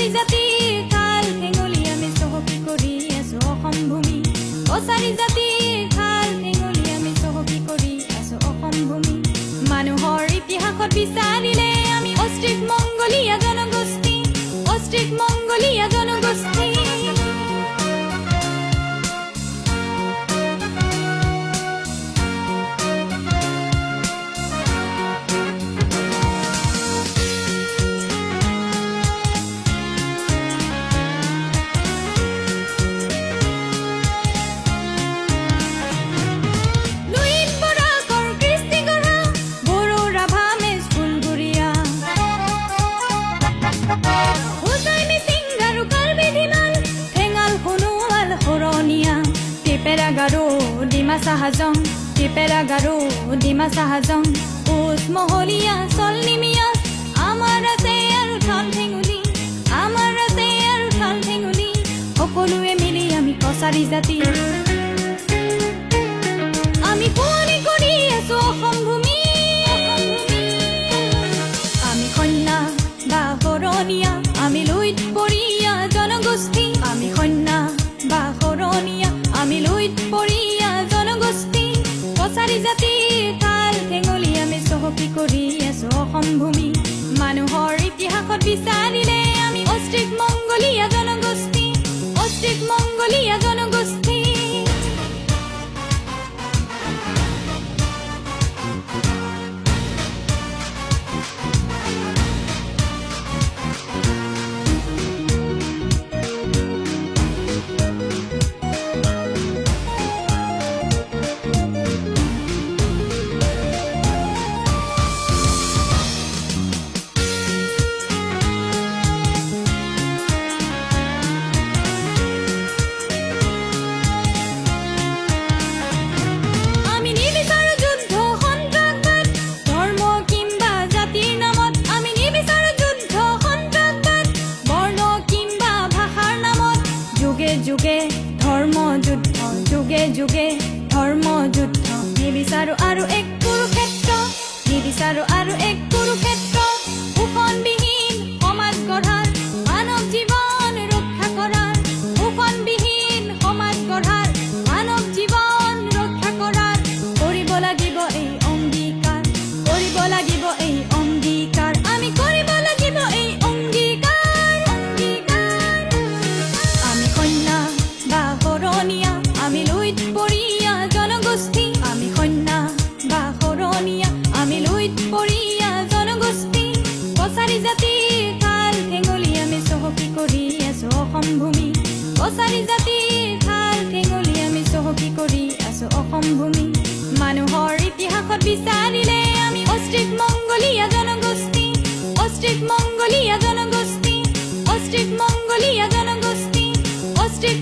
কছাৰী জাতিৰ খাল ঠেঙুলি আমি চহকী কৰি আছো অসম ভূমি কছাৰী জাতিৰ খাল ঠেঙুলি আমি চহকী কৰি আছো অসম ভূমি মানুহৰ ইতিহাসত বিচাৰিলে আমি অষ্ট্ৰিক মংগোলীয়া জনগোষ্ঠী অষ্ট্ৰিক মংগোলীয়া জনগোষ্ঠী Sahajong tipera garu dima sahajong us moholiya solnimiya amara se aru thal thenguli amara se aru thal thenguli okolue mili ami kosari jati ami koni kori aso Assam ভূমি ami konna ba horoniya ami luit poriya janogosti ami konna ba horoniya ami luit poriya Kachari জাতিৰ খাল ঠেঙুলি আমি চহকী কৰি আছো অসম ভূমি মানুহৰ ইতিহাসত বিচাৰিলে আমি অষ্ট্ৰিক মংগোলীয়া জনগোষ্ঠী অষ্ট্ৰিক মংগোলীয়া জনগোষ্ঠী যুগে ধৰ্ম যুদ্ধ যুগে যুগে ধৰ্ম যুদ্ধ নিবিচাৰো আৰু এক কুৰুক্ষেত্ৰ নিবিচাৰো আৰু এক কুৰুক্ষেত্ৰ উফনবিহীন সমাজ গঢ়াৰ মানৱ জীৱন ৰক্ষা কৰাৰ উফনবিহীন সমাজ গঢ়াৰ মানৱ জীৱন ৰক্ষা কৰাৰ কৰিব লাগিব এই অংগীকাৰ কৰিব লাগিব এই অংগীকাৰ আমি কৰিব লাগিব এই অংগীকাৰ আমি কন্যা বা হৰণীয়া আমি লুইত পৰিয়া জনগোষ্ঠী আমি কন্যা বা হৰণীয়া আমি লুইত পৰিয়া জনগোষ্ঠী কছাৰী জাতিৰ খাল ঠেঙুলি আমি চহকী কৰি আছো অসম ভূমি কছাৰী জাতিৰ খাল ঠেঙুলি আমি চহকী কৰি আছো অসম ভূমি মানুহৰ ইতিহাসত বিচাৰিলে আমি অষ্ট্ৰিক মংগোলীয়া জনগোষ্ঠী অষ্ট্ৰিক মংগোলীয়া জনগোষ্ঠী অষ্ট্ৰিক মংগোলীয়া জনগোষ্ঠী অষ্ট্ৰিক